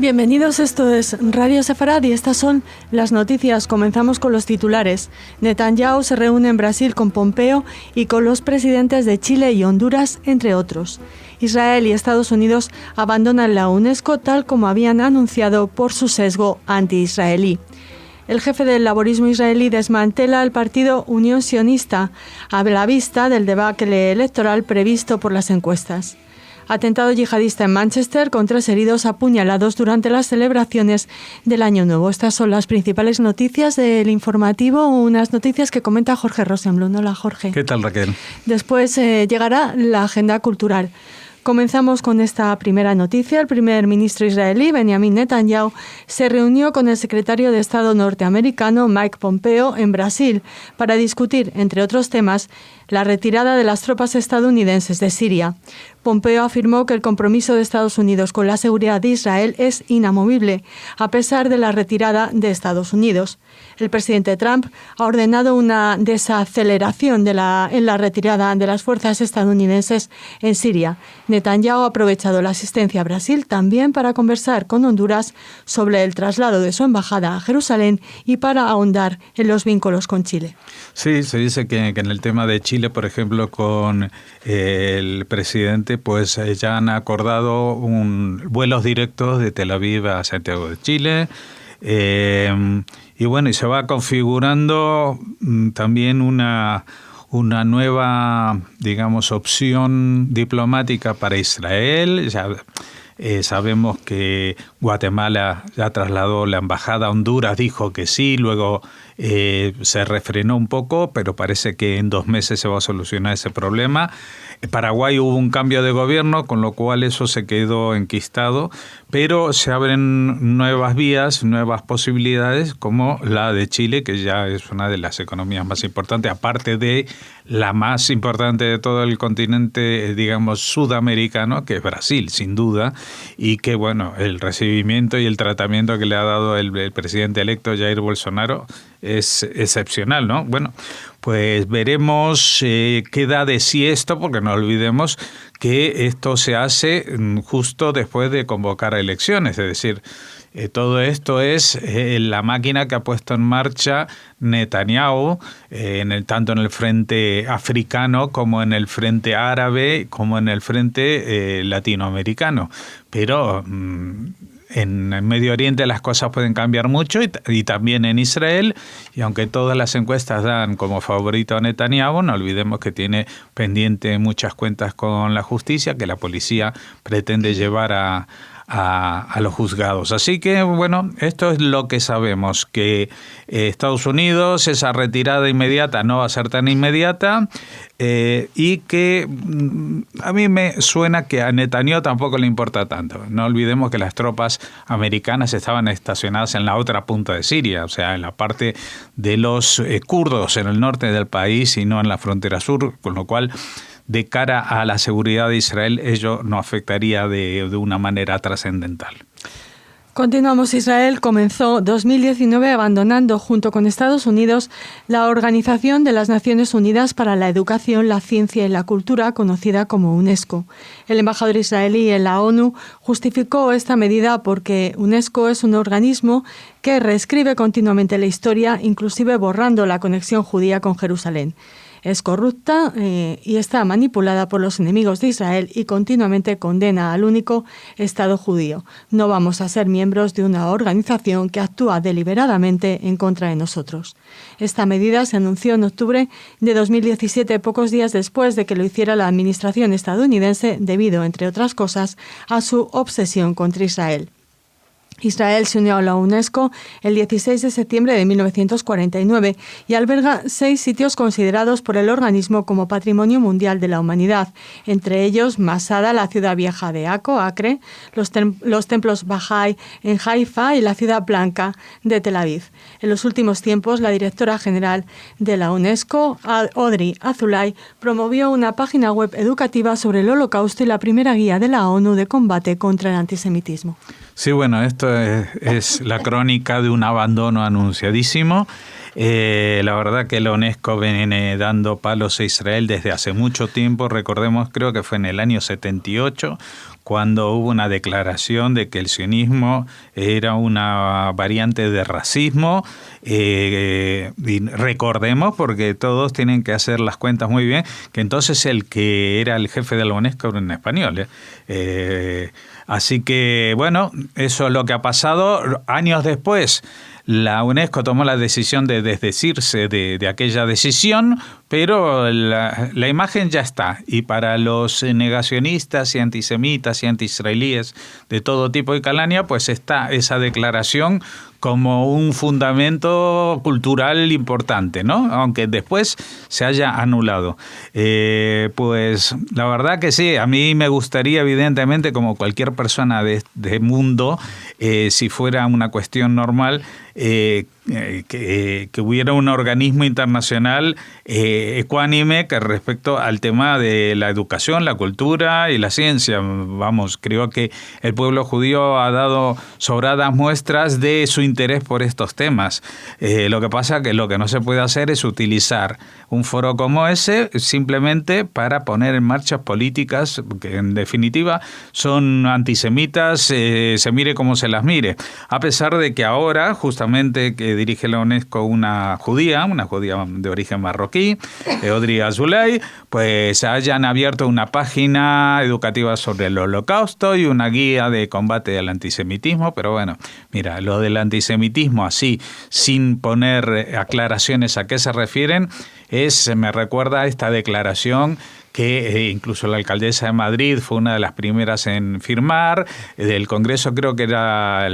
Bienvenidos, esto es Radio Sefarad y estas son las noticias. Comenzamos con los titulares. Netanyahu se reúne en Brasil con Pompeo y con los presidentes de Chile y Honduras, entre otros. Israel y Estados Unidos abandonan la UNESCO tal como habían anunciado por su sesgo anti-israelí. El jefe del laborismo israelí desmantela el partido Unión Sionista a la vista del debacle electoral previsto por las encuestas. Atentado yihadista en Manchester con 3 heridos apuñalados durante las celebraciones del Año Nuevo. Estas son las principales noticias del informativo, unas noticias que comenta Jorge Rosenblum. Hola, Jorge. ¿Qué tal, Raquel? Después llegará la agenda cultural. Comenzamos con esta primera noticia. El primer ministro israelí, Benjamin Netanyahu, se reunió con el secretario de Estado norteamericano, Mike Pompeo, en Brasil para discutir, entre otros temas, la retirada de las tropas estadounidenses de Siria. Pompeo afirmó que el compromiso de Estados Unidos con la seguridad de Israel es inamovible, a pesar de la retirada de Estados Unidos. El presidente Trump ha ordenado una desaceleración en la retirada de las fuerzas estadounidenses en Siria. Netanyahu ha aprovechado la asistencia a Brasil también para conversar con Honduras sobre el traslado de su embajada a Jerusalén y para ahondar en los vínculos con Chile. Sí, se dice que en el tema de Chile, por ejemplo, con el presidente, pues ya han acordado vuelos directos de Tel Aviv a Santiago de Chile. Y bueno, y se va configurando también una nueva, digamos, opción diplomática para Israel. Ya sabemos que Guatemala ya trasladó la embajada a Honduras, dijo que sí, luego se refrenó un poco, pero parece que en 2 meses se va a solucionar ese problema. En Paraguay hubo un cambio de gobierno, con lo cual eso se quedó enquistado, pero se abren nuevas vías, nuevas posibilidades, como la de Chile, que ya es una de las economías más importantes, aparte de la más importante de todo el continente, digamos, sudamericano, que es Brasil, sin duda, y que, bueno, el recibimiento y el tratamiento que le ha dado el presidente electo Jair Bolsonaro es excepcional, ¿no? Bueno, pues veremos qué da de sí esto, porque no olvidemos que esto se hace justo después de convocar a elecciones, es decir, todo esto es la máquina que ha puesto en marcha Netanyahu, tanto en el frente africano como en el frente árabe, como en el frente latinoamericano. Pero en Medio Oriente las cosas pueden cambiar mucho y también en Israel, y aunque todas las encuestas dan como favorito a Netanyahu, no olvidemos que tiene pendiente muchas cuentas con la justicia, que la policía pretende llevar a los juzgados. Así que, bueno, esto es lo que sabemos, que Estados Unidos, esa retirada inmediata no va a ser tan inmediata, y que a mí me suena que a Netanyahu tampoco le importa tanto. No olvidemos que las tropas americanas estaban estacionadas en la otra punta de Siria, o sea, en la parte de los kurdos en el norte del país y no en la frontera sur, con lo cual de cara a la seguridad de Israel, ello no afectaría de una manera trascendental. Continuamos. Israel comenzó 2019 abandonando, junto con Estados Unidos, la Organización de las Naciones Unidas para la Educación, la Ciencia y la Cultura, conocida como UNESCO. El embajador israelí en la ONU justificó esta medida porque UNESCO es un organismo que reescribe continuamente la historia, inclusive borrando la conexión judía con Jerusalén. Es corrupta y está manipulada por los enemigos de Israel y continuamente condena al único Estado judío. No vamos a ser miembros de una organización que actúa deliberadamente en contra de nosotros. Esta medida se anunció en octubre de 2017, pocos días después de que lo hiciera la administración estadounidense, debido, entre otras cosas, a su obsesión contra Israel. Israel se unió a la UNESCO el 16 de septiembre de 1949 y alberga 6 sitios considerados por el organismo como Patrimonio Mundial de la Humanidad, entre ellos Masada, la ciudad vieja de Akko, Acre, los templos Bahá'í en Haifa y la ciudad blanca de Tel Aviv. En los últimos tiempos, la directora general de la UNESCO, Audrey Azoulay, promovió una página web educativa sobre el Holocausto y la primera guía de la ONU de combate contra el antisemitismo. Sí, bueno, esto es la crónica de un abandono anunciadísimo. La verdad que la UNESCO viene dando palos a Israel desde hace mucho tiempo. Recordemos, creo que fue en el año 78, cuando hubo una declaración de que el sionismo era una variante de racismo. Y recordemos, porque todos tienen que hacer las cuentas muy bien, que entonces el que era el jefe de la UNESCO era un español. Así que, bueno, eso es lo que ha pasado. Años después, la UNESCO tomó la decisión de desdecirse de aquella decisión, pero la imagen ya está. Y para los negacionistas y antisemitas y antiisraelíes de todo tipo y calaña, pues está esa declaración como un fundamento cultural importante, ¿no? Aunque después se haya anulado. Pues la verdad que sí, a mí me gustaría, evidentemente, como cualquier persona de mundo, si fuera una cuestión normal, que hubiera un organismo internacional ecuánime que respecto al tema de la educación, la cultura y la ciencia. Vamos, creo que el pueblo judío ha dado sobradas muestras de su interés por estos temas. Lo que pasa que lo que no se puede hacer es utilizar un foro como ese simplemente para poner en marcha políticas que en definitiva son antisemitas, se mire como se las mire. A pesar de que ahora, justamente, que dirige la UNESCO una judía de origen marroquí, Audrey Azoulay, pues hayan abierto una página educativa sobre el Holocausto y una guía de combate al antisemitismo. Pero bueno, mira, lo del antisemitismo así, sin poner aclaraciones a qué se refieren, me recuerda a esta declaración que incluso la alcaldesa de Madrid fue una de las primeras en firmar, del Congreso, creo que era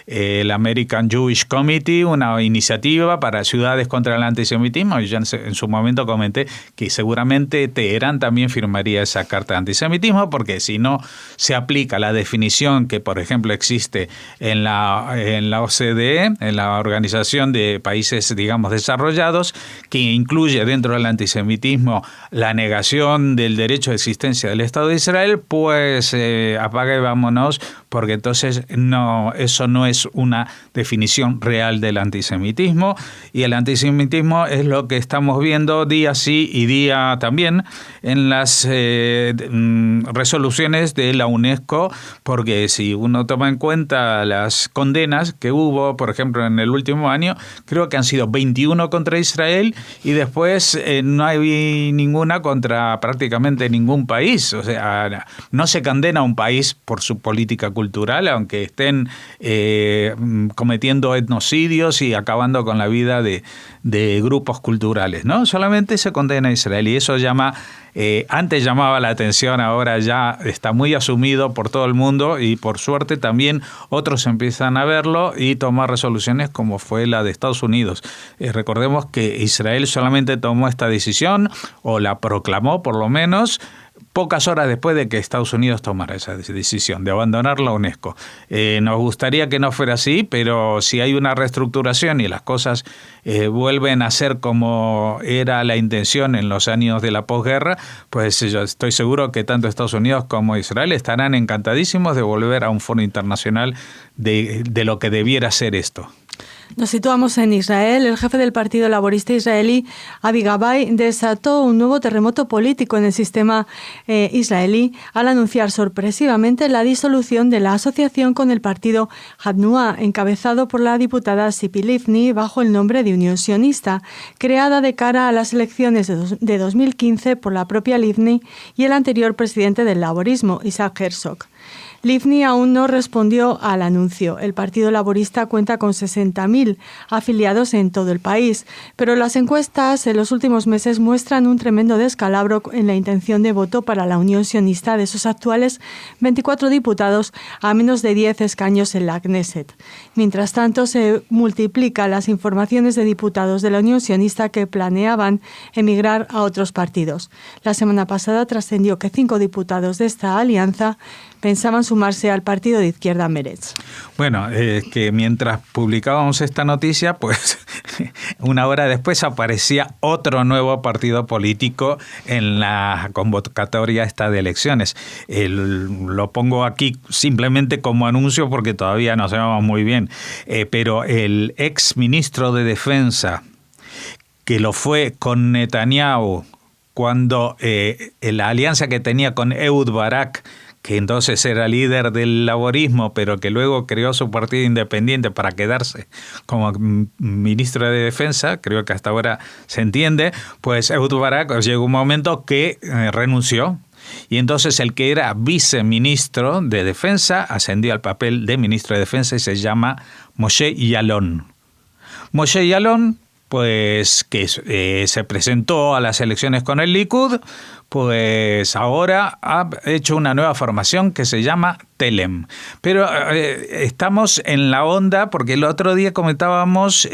el American Jewish Committee, una iniciativa para ciudades contra el antisemitismo. Y yo en su momento comenté que seguramente Teherán también firmaría esa carta de antisemitismo, porque si no se aplica la definición que, por ejemplo, existe en la OCDE, en la Organización de Países, digamos, Desarrollados, que incluye dentro del antisemitismo la negación del derecho de existencia del Estado de Israel, pues apaga y vámonos, porque entonces eso no es una definición real del antisemitismo, y el antisemitismo es lo que estamos viendo día sí y día también en las resoluciones de la UNESCO, porque si uno toma en cuenta las condenas que hubo, por ejemplo, en el último año, creo que han sido 21 contra Israel, y después no hay ninguna contra prácticamente ningún país. O sea, no se condena a un país por su política cultural, aunque estén cometiendo etnocidios y acabando con la vida de grupos culturales, ¿no? Solamente se condena a Israel, y eso antes llamaba la atención, ahora ya está muy asumido por todo el mundo, y por suerte también otros empiezan a verlo y tomar resoluciones como fue la de Estados Unidos. Recordemos que Israel solamente tomó esta decisión, o la proclamó por lo menos, pocas horas después de que Estados Unidos tomara esa decisión de abandonar la UNESCO. Nos gustaría que no fuera así, pero si hay una reestructuración y las cosas vuelven a ser como era la intención en los años de la posguerra, pues yo estoy seguro que tanto Estados Unidos como Israel estarán encantadísimos de volver a un foro internacional de lo que debiera ser esto. Nos situamos en Israel. El jefe del Partido Laborista israelí, Avi Gabay, desató un nuevo terremoto político en el sistema israelí al anunciar sorpresivamente la disolución de la asociación con el partido Hatnuá, encabezado por la diputada Tzipi Livni bajo el nombre de Unión Sionista, creada de cara a las elecciones de 2015 por la propia Livni y el anterior presidente del laborismo, Isaac Herzog. Livni aún no respondió al anuncio. El Partido Laborista cuenta con 60.000 afiliados en todo el país, pero las encuestas en los últimos meses muestran un tremendo descalabro en la intención de voto para la Unión Sionista de sus actuales 24 diputados a menos de 10 escaños en la Knesset. Mientras tanto, se multiplican las informaciones de diputados de la Unión Sionista que planeaban emigrar a otros partidos. La semana pasada trascendió que 5 diputados de esta alianza pensaban sumarse al partido de izquierda Meretz. Bueno, que mientras publicábamos esta noticia, pues una hora después aparecía otro nuevo partido político en la convocatoria esta de elecciones. Lo pongo aquí simplemente como anuncio porque todavía no sabemos muy bien, pero el ex ministro de Defensa que lo fue con Netanyahu cuando la alianza que tenía con Ehud Barak, que entonces era líder del laborismo, pero que luego creó su partido independiente para quedarse como ministro de Defensa, creo que hasta ahora se entiende, pues Ehud Barak llegó un momento que renunció. Y entonces el que era viceministro de Defensa ascendió al papel de ministro de Defensa y se llama Moshe Yaalon. Moshe Yaalon, pues que se presentó a las elecciones con el Likud, pues ahora ha hecho una nueva formación que se llama Telem. Pero estamos en la onda porque el otro día comentábamos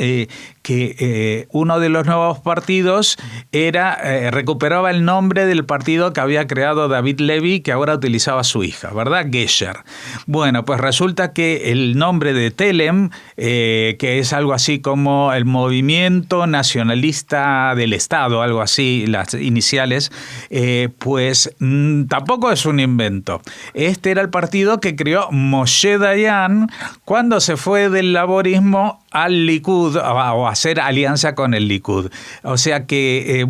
que uno de los nuevos partidos recuperaba el nombre del partido que había creado David Levy, que ahora utilizaba su hija, ¿verdad? Gesher. Bueno, pues resulta que el nombre de Telem, que es algo así como el Movimiento Nacionalista del Estado, algo así, las iniciales, pues tampoco es un invento. Este era el partido que creó Moshe Dayan cuando se fue del laborismo al Likud, o a hacer alianza con el Likud. O sea que,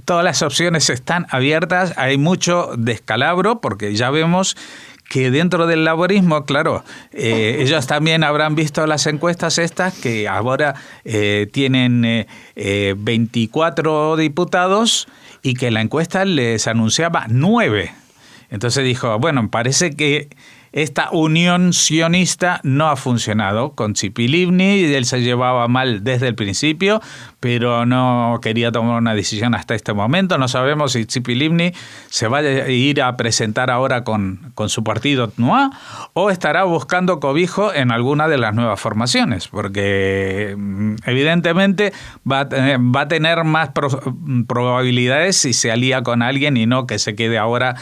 todas las opciones están abiertas, hay mucho descalabro, porque ya vemos que dentro del laborismo, claro, ellos también habrán visto las encuestas estas, que ahora tienen 24 diputados y que la encuesta les anunciaba 9. Entonces dijo, bueno, parece que esta unión sionista no ha funcionado con Tzipi Livni, él se llevaba mal desde el principio, pero no quería tomar una decisión hasta este momento. No sabemos si Tzipi Livni se va a ir a presentar ahora con su partido Tnuá o estará buscando cobijo en alguna de las nuevas formaciones, porque evidentemente va a tener más probabilidades si se alía con alguien y no que se quede ahora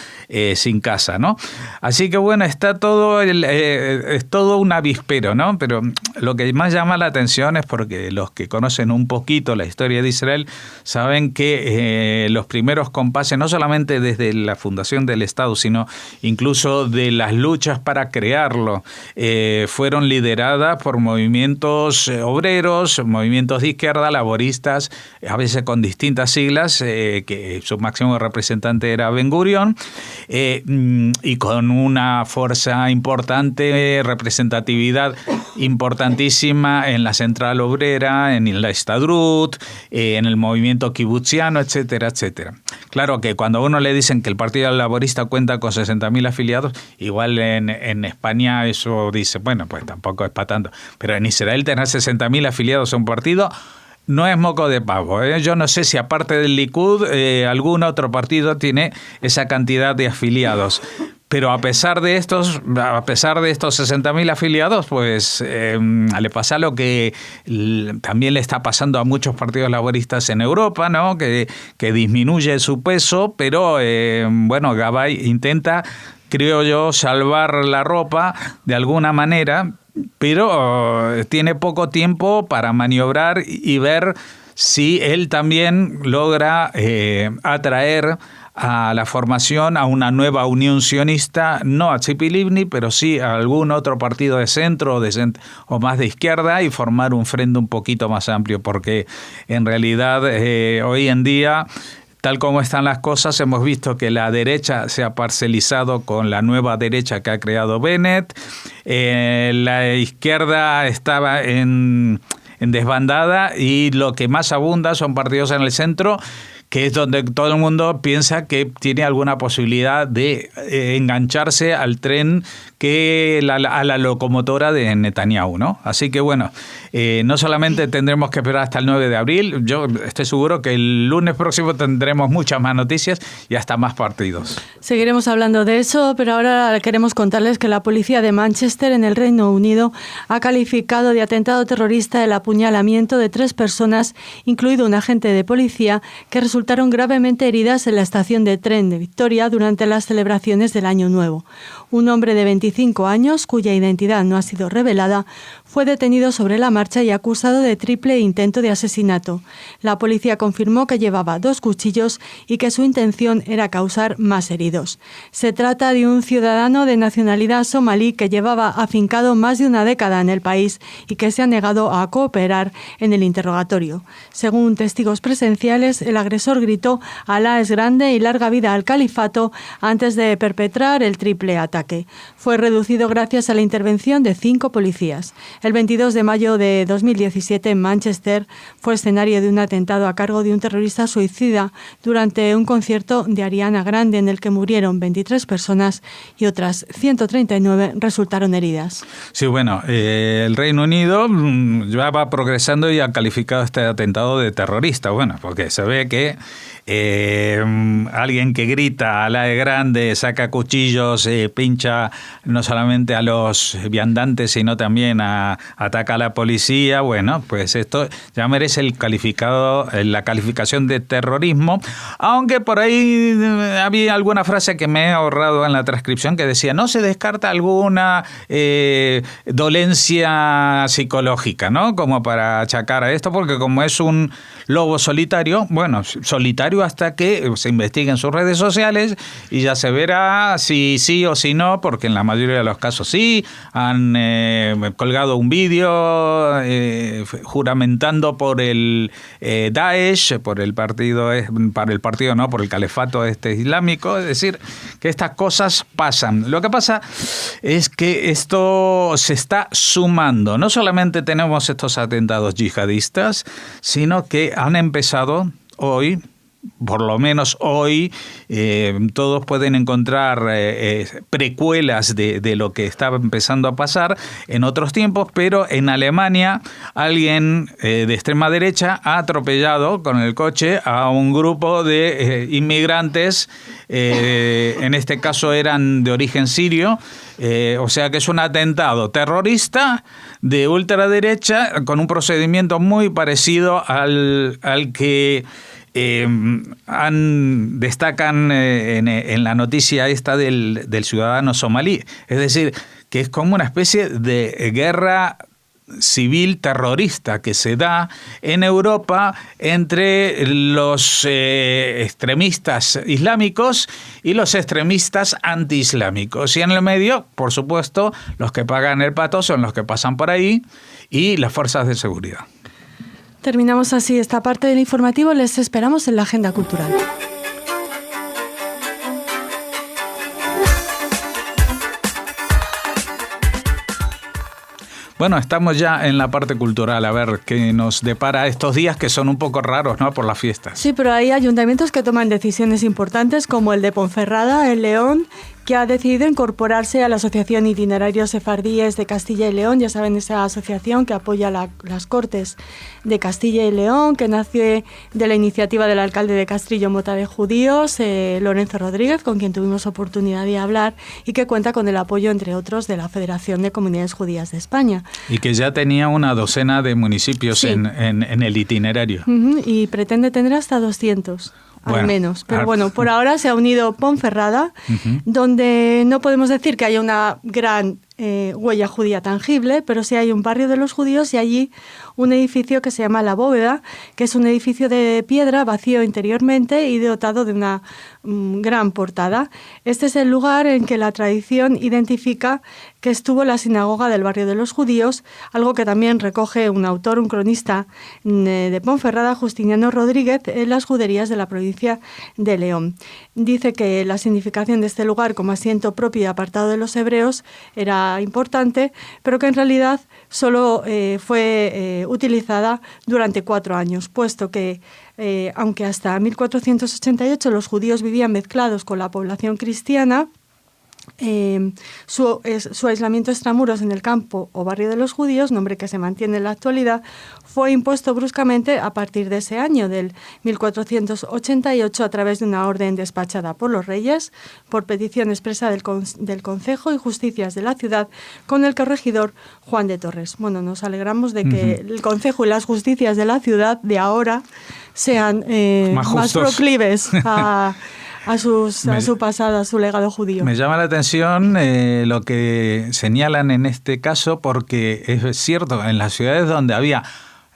sin casa, ¿no? Así que bueno, está todo es todo un avispero, ¿no? Pero lo que más llama la atención es porque los que conocen un poquito la historia de Israel saben que los primeros compases, no solamente desde la fundación del Estado, sino incluso de las luchas para crearlo, fueron lideradas por movimientos obreros, movimientos de izquierda, laboristas, a veces con distintas siglas, que su máximo representante era Ben Gurion, y con una fuerza importante, representatividad importantísima en la Central Obrera, en la Histadrut, en el movimiento kibutziano, etcétera, etcétera. Claro que cuando a uno le dicen que el Partido Laborista cuenta con 60.000 afiliados, igual en España eso dice, bueno, pues tampoco es para tanto. Pero en Israel tener 60.000 afiliados a un partido no es moco de pavo, ¿eh? Yo no sé si aparte del Likud algún otro partido tiene esa cantidad de afiliados. Pero a pesar de estos 60.000 afiliados, pues le pasa lo que también le está pasando a muchos partidos laboristas en Europa, ¿no? Que disminuye su peso, pero Gabay intenta, creo yo, salvar la ropa de alguna manera, pero tiene poco tiempo para maniobrar y ver si él también logra atraer a la formación, a una nueva unión sionista, no a Tzipi Livni, pero sí a algún otro partido de centro o más de izquierda, y formar un frente un poquito más amplio, porque en realidad hoy en día, tal como están las cosas, hemos visto que la derecha se ha parcelizado con la nueva derecha que ha creado Bennett, la izquierda estaba en desbandada y lo que más abunda son partidos en el centro, que es donde todo el mundo piensa que tiene alguna posibilidad de engancharse al tren, a la locomotora de Netanyahu, ¿no? Así que bueno, no solamente tendremos que esperar hasta el 9 de abril, yo estoy seguro que el lunes próximo tendremos muchas más noticias y hasta más partidos. Seguiremos hablando de eso, pero ahora queremos contarles que la policía de Manchester, en el Reino Unido, ha calificado de atentado terrorista el apuñalamiento de 3 personas, incluido un agente de policía, que resultaron gravemente heridas en la estación de tren de Victoria durante las celebraciones del Año Nuevo. Un hombre de 25 años, cuya identidad no ha sido revelada, fue detenido sobre la marcha y acusado de triple intento de asesinato. La policía confirmó que llevaba 2 cuchillos y que su intención era causar más heridos. Se trata de un ciudadano de nacionalidad somalí que llevaba afincado más de una década en el país y que se ha negado a cooperar en el interrogatorio. Según testigos presenciales, el agresor gritó «Alá es grande y larga vida al califato» antes de perpetrar el triple ataque. Fue reducido gracias a la intervención de 5 policías. El 22 de mayo de 2017, Manchester fue escenario de un atentado a cargo de un terrorista suicida durante un concierto de Ariana Grande en el que murieron 23 personas y otras 139 resultaron heridas. Sí, bueno, el Reino Unido ya va progresando y ha calificado este atentado de terrorista. Bueno, porque se ve que alguien que grita Alá es grande, saca cuchillos, pincha no solamente a los viandantes, sino también ataca a la policía. Bueno, pues esto ya merece la calificación de terrorismo, aunque por ahí había alguna frase que me he ahorrado en la transcripción que decía no se descarta alguna dolencia psicológica, ¿no? Como para achacar a esto, porque como es un lobo solitario, bueno, solitario hasta que se investiguen sus redes sociales y ya se verá si sí o si no, porque en la mayoría de los casos sí, han colgado un vídeo juramentando por el Daesh, por el partido no, por el califato islámico, es decir, que estas cosas pasan. Lo que pasa es que esto se está sumando, no solamente tenemos estos atentados yihadistas, sino que han empezado hoy, por lo menos hoy, todos pueden encontrar precuelas de lo que estaba empezando a pasar en otros tiempos, pero en Alemania alguien de extrema derecha ha atropellado con el coche a un grupo de inmigrantes, en este caso eran de origen sirio, o sea que es un atentado terrorista de ultraderecha con un procedimiento muy parecido al que destacan en la noticia esta del ciudadano somalí. Es decir, que es como una especie de guerra civil terrorista que se da en Europa entre los extremistas islámicos y los extremistas antiislámicos. Y en el medio, por supuesto, los que pagan el pato son los que pasan por ahí y las fuerzas de seguridad. Terminamos así esta parte del informativo. Les esperamos en la agenda cultural. Bueno, estamos ya en la parte cultural, a ver qué nos depara estos días que son un poco raros, ¿no?, por las fiestas. Sí, pero hay ayuntamientos que toman decisiones importantes, como el de Ponferrada, en León, que ha decidido incorporarse a la Asociación Itinerarios Sefardíes de Castilla y León. Ya saben, esa asociación que apoya las Cortes de Castilla y León, que nace de la iniciativa del alcalde de Castrillo Mota de Judíos, Lorenzo Rodríguez, con quien tuvimos oportunidad de hablar, y que cuenta con el apoyo, entre otros, de la Federación de Comunidades Judías de España. Y que ya tenía una docena de municipios, sí, en el itinerario. Y pretende tener hasta 200. Bueno, al menos. Pero bueno, por ahora se ha unido Ponferrada, donde no podemos decir que haya una gran huella judía tangible, pero sí hay un barrio de los judíos y allí un edificio que se llama La Bóveda, que es un edificio de piedra vacío interiormente y dotado de una gran portada. Este es el lugar en que la tradición identifica que estuvo la sinagoga del barrio de los judíos, algo que también recoge un autor, un cronista de Ponferrada, Justiniano Rodríguez, en las juderías de la provincia de León. Dice que la significación de este lugar como asiento propio y apartado de los hebreos era importante, pero que en realidad solo fue utilizada durante 4 años, puesto que aunque hasta 1488 los judíos vivían mezclados con la población cristiana, su aislamiento extramuros en el campo o barrio de los judíos, nombre que se mantiene en la actualidad, fue impuesto bruscamente a partir de ese año, del 1488, a través de una orden despachada por los reyes, por petición expresa del Concejo y Justicias de la ciudad, con el corregidor Juan de Torres. Bueno, nos alegramos de que el Concejo y las Justicias de la ciudad de ahora sean más proclives a su pasado, a su legado judío. Me llama la atención lo que señalan en este caso, porque es cierto, en las ciudades donde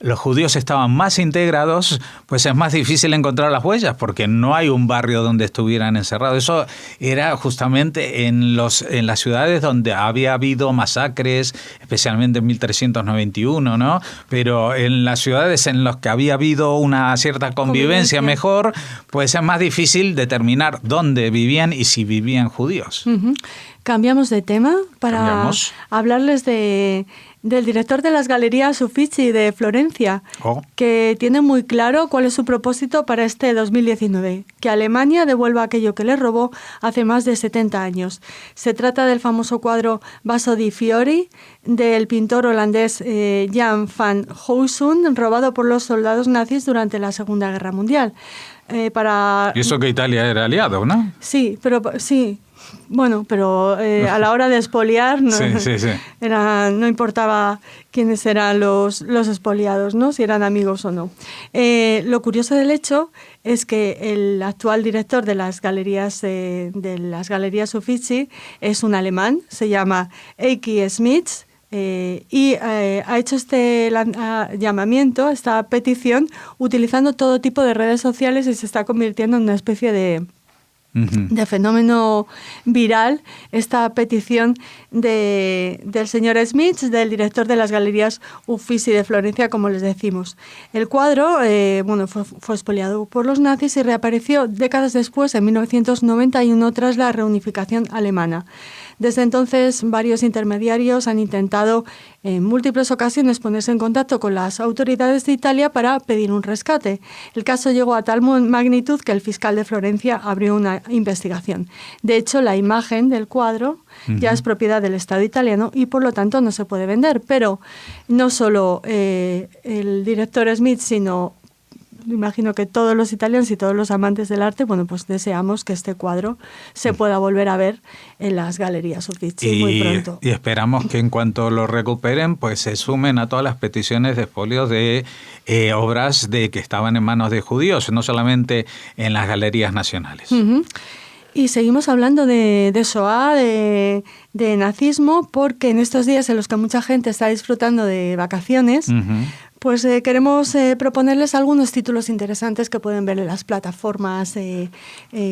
los judíos estaban más integrados, pues es más difícil encontrar las huellas, porque no hay un barrio donde estuvieran encerrados. Eso era justamente en las ciudades donde había habido masacres, especialmente en 1391, ¿no? Pero en las ciudades en las que había habido una cierta convivencia mejor, pues es más difícil determinar dónde vivían y si vivían judíos. Uh-huh. Cambiamos de tema para hablarles del director de las Galerías Uffizi de Florencia, que tiene muy claro cuál es su propósito para este 2019, que Alemania devuelva aquello que le robó hace más de 70 años. Se trata del famoso cuadro Vaso di Fiori del pintor holandés Jan van Huysen, robado por los soldados nazis durante la Segunda Guerra Mundial. Y eso que Italia era aliado, ¿no? Sí, pero sí. Bueno, pero a la hora de expoliar no importaba quiénes eran los expoliados, ¿no? Si eran amigos o no. Lo curioso del hecho es que el actual director de las galerías Uffizi es un alemán, se llama Eiki Schmitz, y ha hecho este llamamiento, esta petición, utilizando todo tipo de redes sociales, y se está convirtiendo en una especie de fenómeno viral, esta petición del señor Smith, del director de las Galerías Uffizi de Florencia, como les decimos. El cuadro fue expoliado por los nazis y reapareció décadas después, en 1991, tras la reunificación alemana. Desde entonces, varios intermediarios han intentado en múltiples ocasiones ponerse en contacto con las autoridades de Italia para pedir un rescate. El caso llegó a tal magnitud que el fiscal de Florencia abrió una investigación. De hecho, la imagen del cuadro ya es propiedad del Estado italiano y, por lo tanto, no se puede vender. Pero no solo el director Smith, sino imagino que todos los italianos y todos los amantes del arte, pues deseamos que este cuadro se pueda volver a ver en las Galerías Uffizi muy pronto. Y esperamos que en cuanto lo recuperen, pues se sumen a todas las peticiones de expolios de obras que estaban en manos de judíos, no solamente en las galerías nacionales. Uh-huh. Y seguimos hablando de Shoah, de nazismo, porque en estos días en los que mucha gente está disfrutando de vacaciones, pues queremos proponerles algunos títulos interesantes que pueden ver en las plataformas que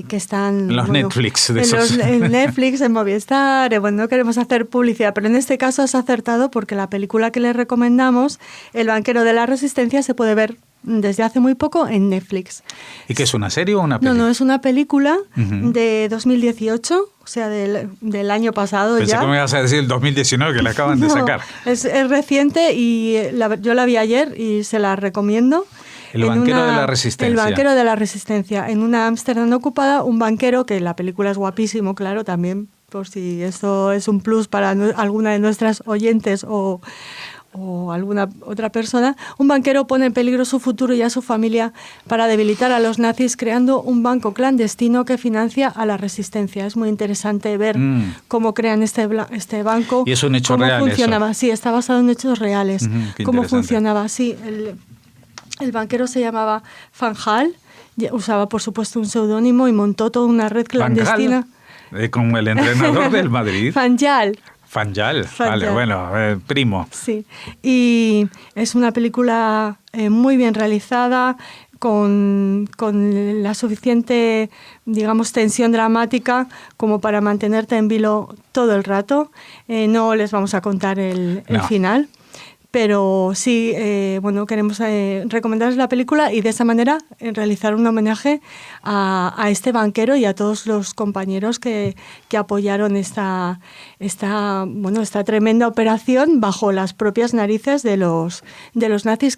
están... En los Netflix. En Netflix, en Movistar. No queremos hacer publicidad, pero en este caso has acertado, porque la película que les recomendamos, El banquero de la resistencia, se puede ver desde hace muy poco en Netflix. ¿Y qué es, una serie o una película? No, es una película de 2018, o sea, del año pasado. Pensé que me ibas a decir el 2019, que la acaban de sacar. Es reciente y yo la vi ayer y se la recomiendo. El banquero de la resistencia. El banquero de la resistencia. En una Ámsterdam ocupada, un banquero, que la película es guapísimo, claro, también, por si esto es un plus para alguna de nuestras oyentes o alguna otra persona, un banquero pone en peligro su futuro y a su familia para debilitar a los nazis, creando un banco clandestino que financia a la resistencia. Es muy interesante ver cómo crean este banco. Y es un hecho real. ¿Cómo funcionaba? Eso. Sí, está basado en hechos reales. Cómo funcionaba. Sí, el banquero se llamaba Van Gaal, usaba por supuesto un seudónimo y montó toda una red clandestina. Como el entrenador del Madrid. Van Gaal. Fanjal, vale, bueno, primo. Sí, y es una película muy bien realizada, con la suficiente, digamos, tensión dramática como para mantenerte en vilo todo el rato. No les vamos a contar el final, pero sí, queremos recomendarles la película y de esa manera realizar un homenaje a este banquero y a todos los compañeros que apoyaron esta tremenda operación bajo las propias narices de los nazis,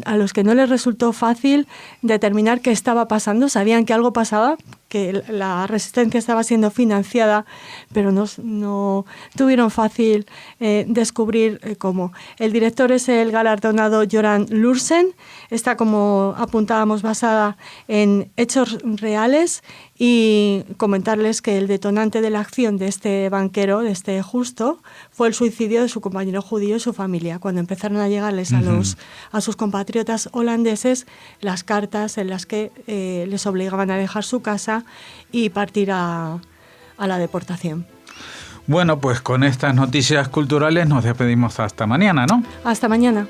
a los que no les resultó fácil determinar qué estaba pasando. Sabían que algo pasaba, que la resistencia estaba siendo financiada, pero no tuvieron fácil descubrir cómo. El director es el galardonado Göran Lursen, está, como apuntábamos, basada en hechos reales, y comentarles que el detonante de la acción de este banquero, de este justo, fue el suicidio de su compañero judío y su familia, cuando empezaron a llegarles a sus compatriotas holandeses las cartas en las que les obligaban a dejar su casa y partir a la deportación. Bueno, pues con estas noticias culturales nos despedimos hasta mañana, ¿no? Hasta mañana.